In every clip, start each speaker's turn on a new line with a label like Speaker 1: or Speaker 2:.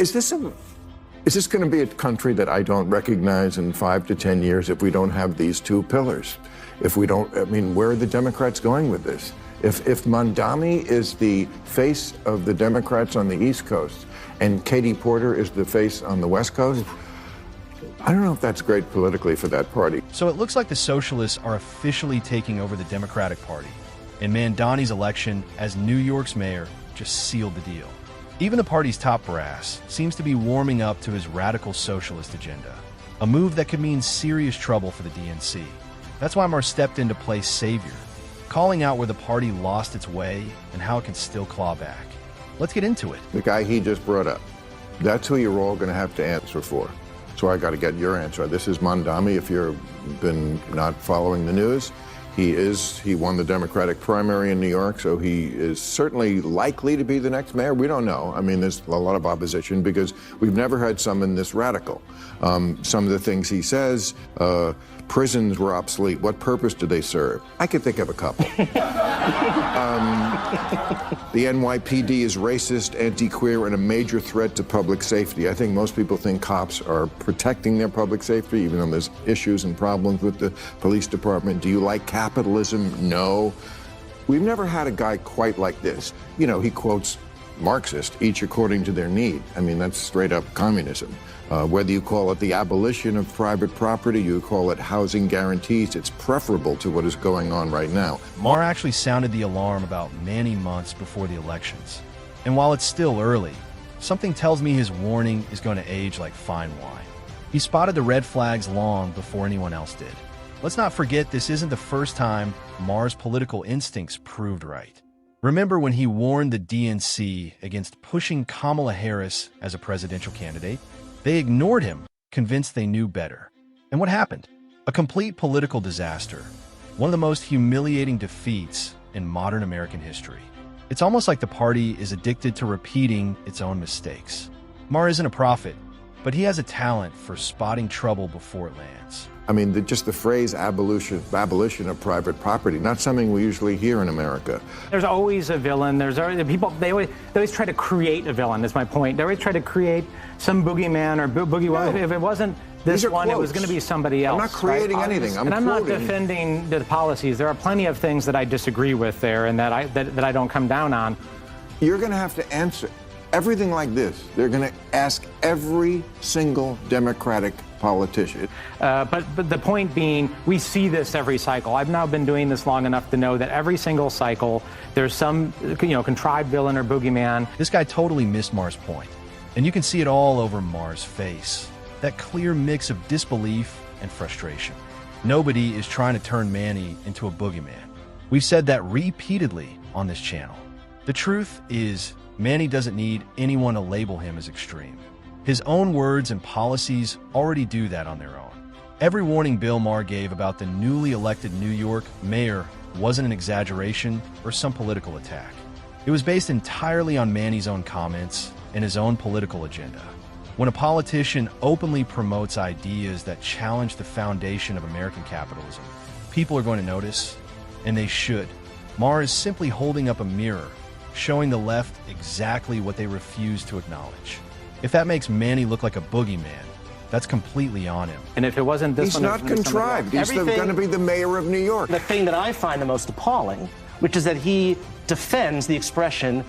Speaker 1: Is this going to be a country that I don't recognize in 5 to 10 years if we don't have these two pillars? If we don't, I mean, where are the Democrats going with this? If Mamdani is the face of the Democrats on the East Coast and Katie Porter is the face on the West Coast, I don't know if that's great politically for that party.
Speaker 2: So it looks like the socialists are officially taking over the Democratic Party, and Mamdani's election as New York's mayor just sealed the deal. Even the party's top brass seems to be warming up to his radical socialist agenda, a move that could mean serious trouble for the DNC. That's why Maher stepped in to play savior, calling out where the party lost its way and how it can still claw back. Let's get into it.
Speaker 1: The guy he just brought up, that's who you're all going to have to answer for. So I got to get your answer. This is Mamdani. If you've been not following the news, he won the Democratic primary in New York, so he is certainly likely to be the next mayor. We don't know. I mean, there's a lot of opposition because we've never had someone this radical. Some of the things he says, prisons were obsolete. What purpose do they serve? I could think of a couple. The NYPD is racist, anti-queer, and a major threat to public safety. I think most people think cops are protecting their public safety, even though there's issues and problems with the police department. Do you like capitalism? No. We've never had a guy quite like this. You know, he quotes Marxist, each according to their need. I mean, that's straight up communism. Whether you call it the abolition of private property, you call it housing guarantees, it's preferable to what is going on right now.
Speaker 2: Maher actually sounded the alarm about many months before the elections. And while it's still early, something tells me his warning is going to age like fine wine. He spotted the red flags long before anyone else did. Let's not forget this isn't the first time Maher's political instincts proved right. Remember when he warned the DNC against pushing Kamala Harris as a presidential candidate? They ignored him, convinced they knew better. And what happened? A complete political disaster. One of the most humiliating defeats in modern American history. It's almost like the party is addicted to repeating its own mistakes. Maher isn't a prophet, but he has a talent for spotting trouble before it lands.
Speaker 1: I mean, just the phrase abolition of private property, not something we usually hear in America.
Speaker 3: There's always a villain. There's always people. They always try to create a villain. That's my point. They always try to create some boogeyman or boogie. No. If it wasn't this one,
Speaker 1: quotes.
Speaker 3: It was going to be somebody else.
Speaker 1: I'm not creating anything.
Speaker 3: I'm not defending the policies. There are plenty of things that I disagree with there, and that I don't come down on.
Speaker 1: You're going to have to answer everything like this. They're going to ask every single Democratic politician.
Speaker 3: But the point being, we see this every cycle. I've now been doing this long enough to know that every single cycle, there's some contrived villain or boogeyman.
Speaker 2: This guy totally missed Maher's point. And you can see it all over Maher's face. That clear mix of disbelief and frustration. Nobody is trying to turn Manny into a boogeyman. We've said that repeatedly on this channel. The truth is, Manny doesn't need anyone to label him as extreme. His own words and policies already do that on their own. Every warning Bill Maher gave about the newly elected New York mayor wasn't an exaggeration or some political attack. It was based entirely on Manny's own comments and his own political agenda. When a politician openly promotes ideas that challenge the foundation of American capitalism, people are going to notice, and they should. Maher is simply holding up a mirror, showing the left exactly what they refuse to acknowledge. If that makes Manny look like a boogeyman, that's completely on him.
Speaker 3: And if it wasn't this one,
Speaker 1: he's not contrived. He's going to be the mayor of New York.
Speaker 4: The thing that I find the most appalling, which is that he defends the expression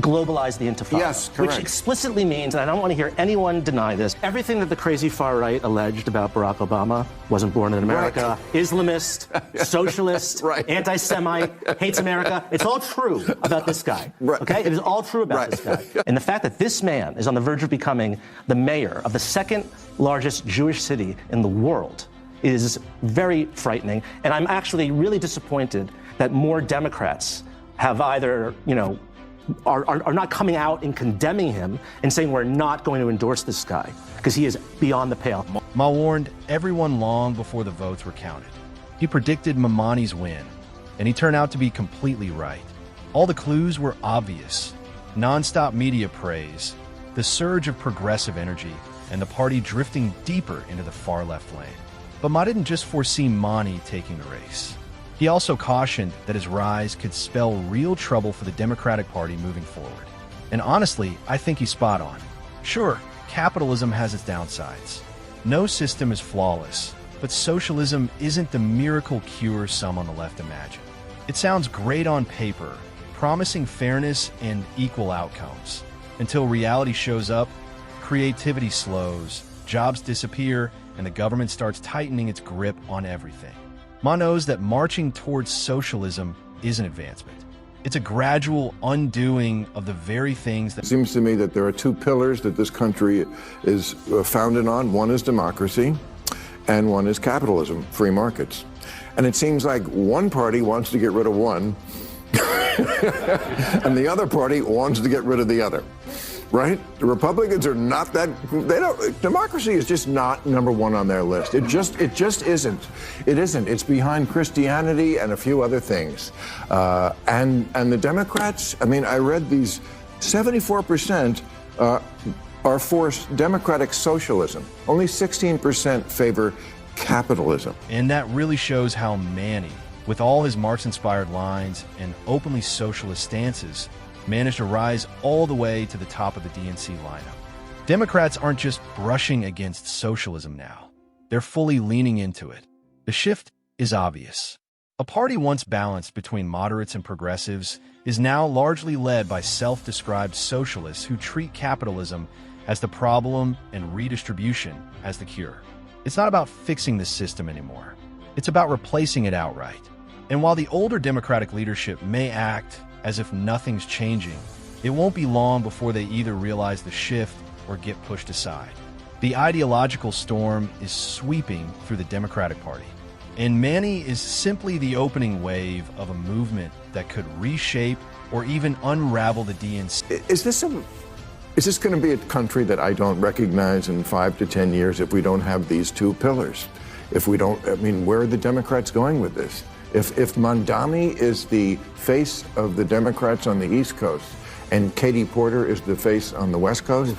Speaker 4: globalize the intifada.
Speaker 1: Yes, correct.
Speaker 4: Which explicitly means, and I don't want to hear anyone deny this, everything that the crazy far right alleged about Barack Obama, wasn't born in America, right. Islamist, socialist,
Speaker 1: right.
Speaker 4: anti-Semite, hates America. It's all true about this guy.
Speaker 1: Right.
Speaker 4: Okay? It is all true about this guy. And the fact that this man is on the verge of becoming the mayor of the second largest Jewish city in the world is very frightening. And I'm actually really disappointed that more Democrats have either, are not coming out and condemning him and saying we're not going to endorse this guy because he is beyond the pale.
Speaker 2: Maher warned everyone long before the votes were counted. He predicted Mamdani's win, and he turned out to be completely right. All the clues were obvious. Non-stop media praise, the surge of progressive energy, and the party drifting deeper into the far left lane. But Maher didn't just foresee Mamdani taking the race. He also cautioned that his rise could spell real trouble for the Democratic Party moving forward. And honestly, I think he's spot on. Sure, capitalism has its downsides. No system is flawless, but socialism isn't the miracle cure some on the left imagine. It sounds great on paper, promising fairness and equal outcomes. Until reality shows up, creativity slows, jobs disappear, and the government starts tightening its grip on everything. Ma knows that marching towards socialism is an advancement. It's a gradual undoing of the very things that...
Speaker 1: It seems to me that there are two pillars that this country is founded on. One is democracy, and one is capitalism, free markets. And it seems like one party wants to get rid of one, and the other party wants to get rid of the other, right? The Republicans are not that, democracy is just not number one on their list. It just isn't. It isn't. It's behind Christianity and a few other things. And the Democrats, I mean, I read these, 74% are for democratic socialism. Only 16% favor capitalism.
Speaker 2: And that really shows how Manny, with all his Marx-inspired lines and openly socialist stances, managed to rise all the way to the top of the DNC lineup. Democrats aren't just brushing against socialism now. They're fully leaning into it. The shift is obvious. A party once balanced between moderates and progressives is now largely led by self-described socialists who treat capitalism as the problem and redistribution as the cure. It's not about fixing the system anymore. It's about replacing it outright. And while the older Democratic leadership may act as if nothing's changing, it won't be long before they either realize the shift or get pushed aside. The ideological storm is sweeping through the Democratic Party, and Manny is simply the opening wave of a movement that could reshape or even unravel the DNC.
Speaker 1: Is this going to be a country that I don't recognize in 5 to 10 years if we don't have these two pillars? If we don't, I mean, where are the Democrats going with this? If Mamdani is the face of the Democrats on the East Coast and Katie Porter is the face on the West Coast,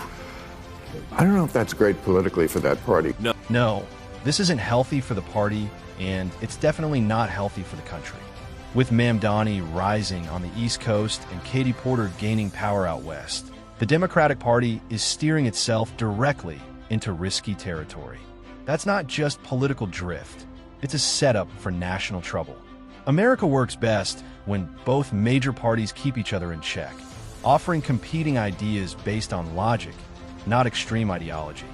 Speaker 1: I don't know if that's great politically for that party.
Speaker 2: No, this isn't healthy for the party, and it's definitely not healthy for the country. With Mamdani rising on the East Coast and Katie Porter gaining power out West, the Democratic Party is steering itself directly into risky territory. That's not just political drift. It's a setup for national trouble. America works best when both major parties keep each other in check, offering competing ideas based on logic, not extreme ideology.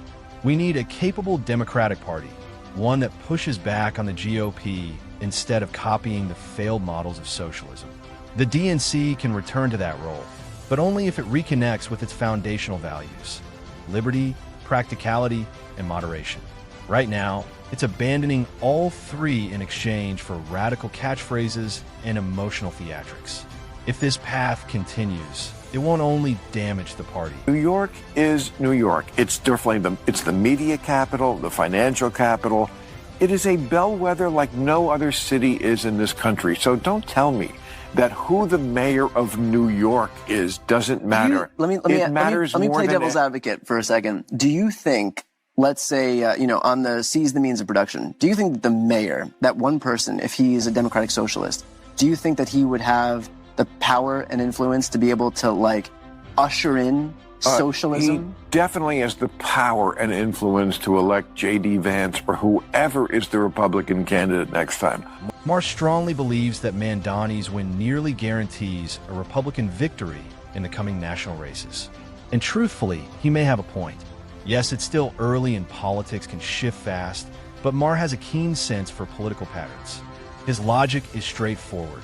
Speaker 2: We need a capable Democratic Party, one that pushes back on the GOP instead of copying the failed models of socialism. The DNC can return to that role, but only if it reconnects with its foundational values: liberty, practicality, and moderation. Right now, it's abandoning all three in exchange for radical catchphrases and emotional theatrics. If this path continues, it won't only damage the party.
Speaker 5: New York is New York. It's definitely it's the media capital, the financial capital. It is a bellwether like no other city is in this country. So don't tell me that who the mayor of New York is doesn't matter.
Speaker 6: Let me play devil's advocate for a second. Do you think, let's say, on the seize the means of production, do you think that the mayor, that one person, if he is a democratic socialist, do you think that he would have the power and influence to be able to, like, usher in socialism?
Speaker 5: He definitely has the power and influence to elect J.D. Vance or whoever is the Republican candidate next time.
Speaker 2: Maher strongly believes that Mamdani's win nearly guarantees a Republican victory in the coming national races. And truthfully, he may have a point. Yes, it's still early and politics can shift fast, but Maher has a keen sense for political patterns. His logic is straightforward.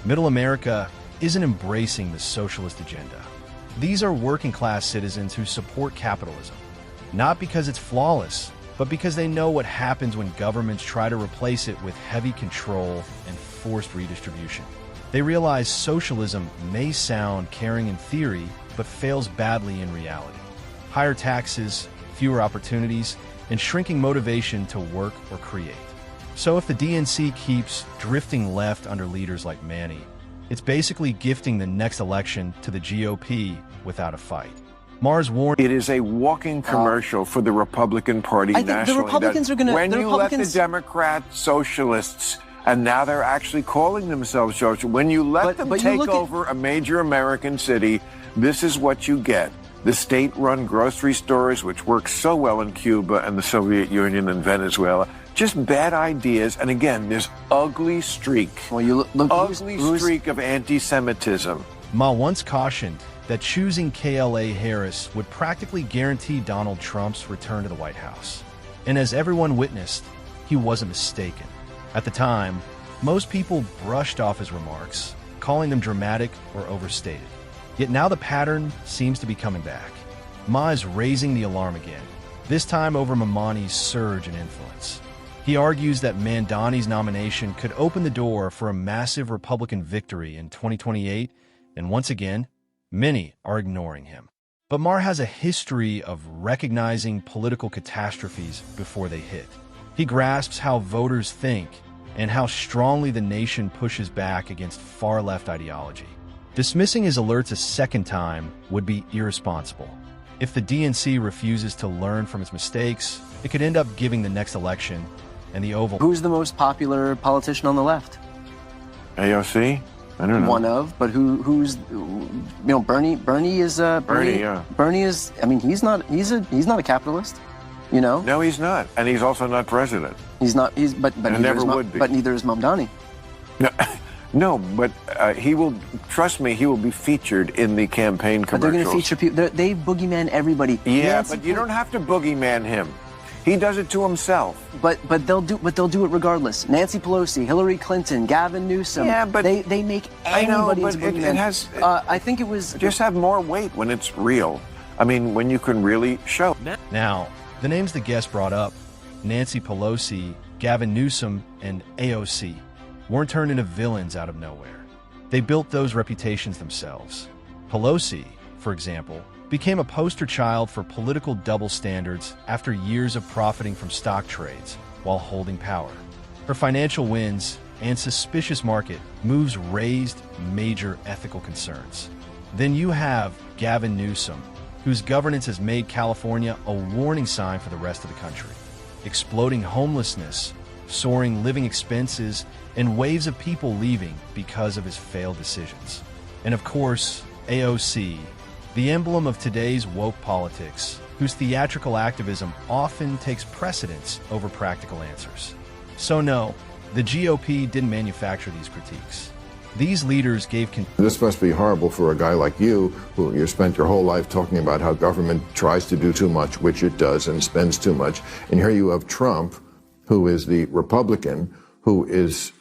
Speaker 2: Middle America isn't embracing the socialist agenda. These are working-class citizens who support capitalism, not because it's flawless, but because they know what happens when governments try to replace it with heavy control and forced redistribution. They realize socialism may sound caring in theory, but fails badly in reality. Higher taxes, fewer opportunities, and shrinking motivation to work or create. So if the DNC keeps drifting left under leaders like Manny, it's basically gifting the next election to the GOP without a fight. Maher's warned...
Speaker 5: It is a walking commercial for the Republican Party nationally.
Speaker 6: I think the Republicans are going to...
Speaker 5: When you let the Democrat socialists, and now they're actually calling themselves socialists, when you let them take over a major American city, this is what you get. the state-run grocery stores, which worked so well in Cuba and the Soviet Union and Venezuela. Just bad ideas. And again, this ugly streak, streak of anti-Semitism.
Speaker 2: Ma once cautioned that choosing KLA Harris would practically guarantee Donald Trump's return to the White House. And as everyone witnessed, he wasn't mistaken. At the time, most people brushed off his remarks, calling them dramatic or overstated. Yet now the pattern seems to be coming back. Ma is raising the alarm again, this time over Mamdani's surge in influence. He argues that Mamdani's nomination could open the door for a massive Republican victory in 2028, and once again, many are ignoring him. But Maher has a history of recognizing political catastrophes before they hit. He grasps how voters think and how strongly the nation pushes back against far-left ideology. Dismissing his alerts a second time would be irresponsible. If the DNC refuses to learn from its mistakes, it could end up giving the next election and the Oval.
Speaker 6: Who's the most popular politician on the left?
Speaker 5: AOC? I don't know.
Speaker 6: One of, but who's, Bernie is,
Speaker 5: Bernie, yeah.
Speaker 6: Bernie is, I mean, he's not a capitalist,
Speaker 5: No, he's not. And he's also not president.
Speaker 6: But
Speaker 5: never would be.
Speaker 6: But neither is Mamdani.
Speaker 5: No, but he will, trust me, he will be featured in the campaign commercials.
Speaker 6: But they're going to feature people, they boogeyman everybody.
Speaker 5: Yeah, but you don't have to boogeyman him. He does it to himself.
Speaker 6: But they'll do it regardless. Nancy Pelosi, Hillary Clinton, Gavin Newsom.
Speaker 5: Yeah, but
Speaker 6: they make anybody into boogeyman.
Speaker 5: It has.
Speaker 6: I think it was
Speaker 5: just have more weight when it's real. I mean, when you can really show.
Speaker 2: Now, the names the guest brought up, Nancy Pelosi, Gavin Newsom, and AOC, weren't turned into villains out of nowhere. They built those reputations themselves. Pelosi, for example, became a poster child for political double standards after years of profiting from stock trades while holding power. Her financial wins and suspicious market moves raised major ethical concerns. Then you have Gavin Newsom, whose governance has made California a warning sign for the rest of the country. Exploding homelessness, soaring living expenses, and waves of people leaving because of his failed decisions. And of course, AOC, the emblem of today's woke politics, whose theatrical activism often takes precedence over practical answers. So no, the GOP didn't manufacture these critiques. These leaders gave...
Speaker 1: This must be horrible for a guy like you, who you spent your whole life talking about how government tries to do too much, which it does, and spends too much. And here you have Trump, who is the Republican, who is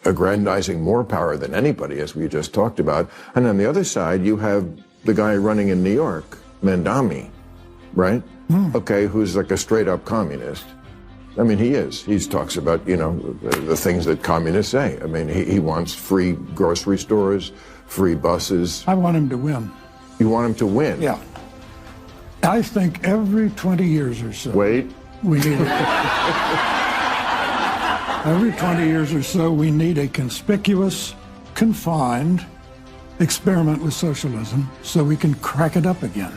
Speaker 1: aggrandizing more power than anybody, as we just talked about. And on the other side, you have the guy running in New York, Mamdani, right? Okay, who's like a straight-up communist. I mean, he is. He talks about, the things that communists say. I mean, he wants free grocery stores, free buses.
Speaker 7: I want him to win.
Speaker 1: You want him to win?
Speaker 7: Yeah. I think every 20 years or so...
Speaker 1: Wait.
Speaker 7: We need every 20 years or so, we need a conspicuous, confined experiment with socialism so we can crack it up again.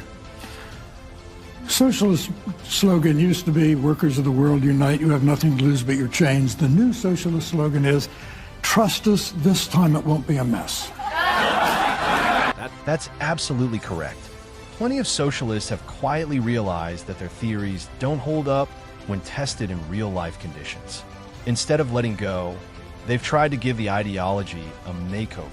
Speaker 7: Socialist slogan used to be, workers of the world unite, you have nothing to lose but your chains. The new socialist slogan is, trust us, this time it won't be a mess.
Speaker 2: That's absolutely correct. Plenty of socialists have quietly realized that their theories don't hold up when tested in real-life conditions. Instead of letting go, they've tried to give the ideology a makeover.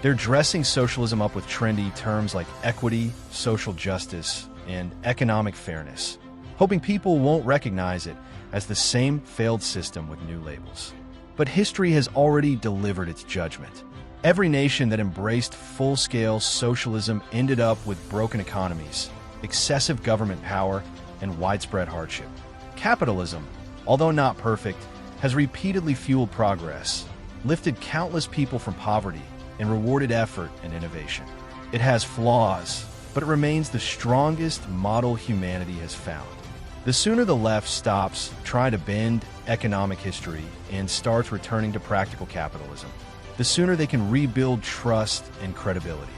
Speaker 2: They're dressing socialism up with trendy terms like equity, social justice, and economic fairness, hoping people won't recognize it as the same failed system with new labels. But history has already delivered its judgment. Every nation that embraced full-scale socialism ended up with broken economies, excessive government power, and widespread hardship. Capitalism, although not perfect, has repeatedly fueled progress, lifted countless people from poverty, and rewarded effort and innovation. It has flaws, but it remains the strongest model humanity has found. The sooner the left stops trying to bend economic history and starts returning to practical capitalism, the sooner they can rebuild trust and credibility.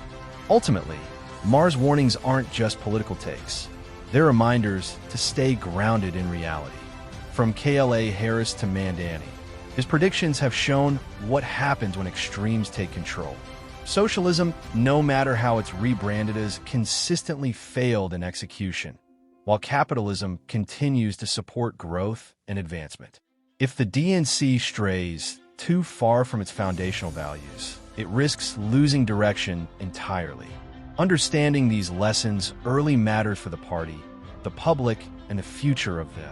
Speaker 2: Ultimately, Maher's warnings aren't just political takes. They're reminders to stay grounded in reality. From KLA Harris to Mamdani, his predictions have shown what happens when extremes take control. Socialism, no matter how it's rebranded as, consistently failed in execution, while capitalism continues to support growth and advancement. If the DNC strays too far from its foundational values, it risks losing direction entirely. Understanding these lessons early matters for the party, the public, and the future of the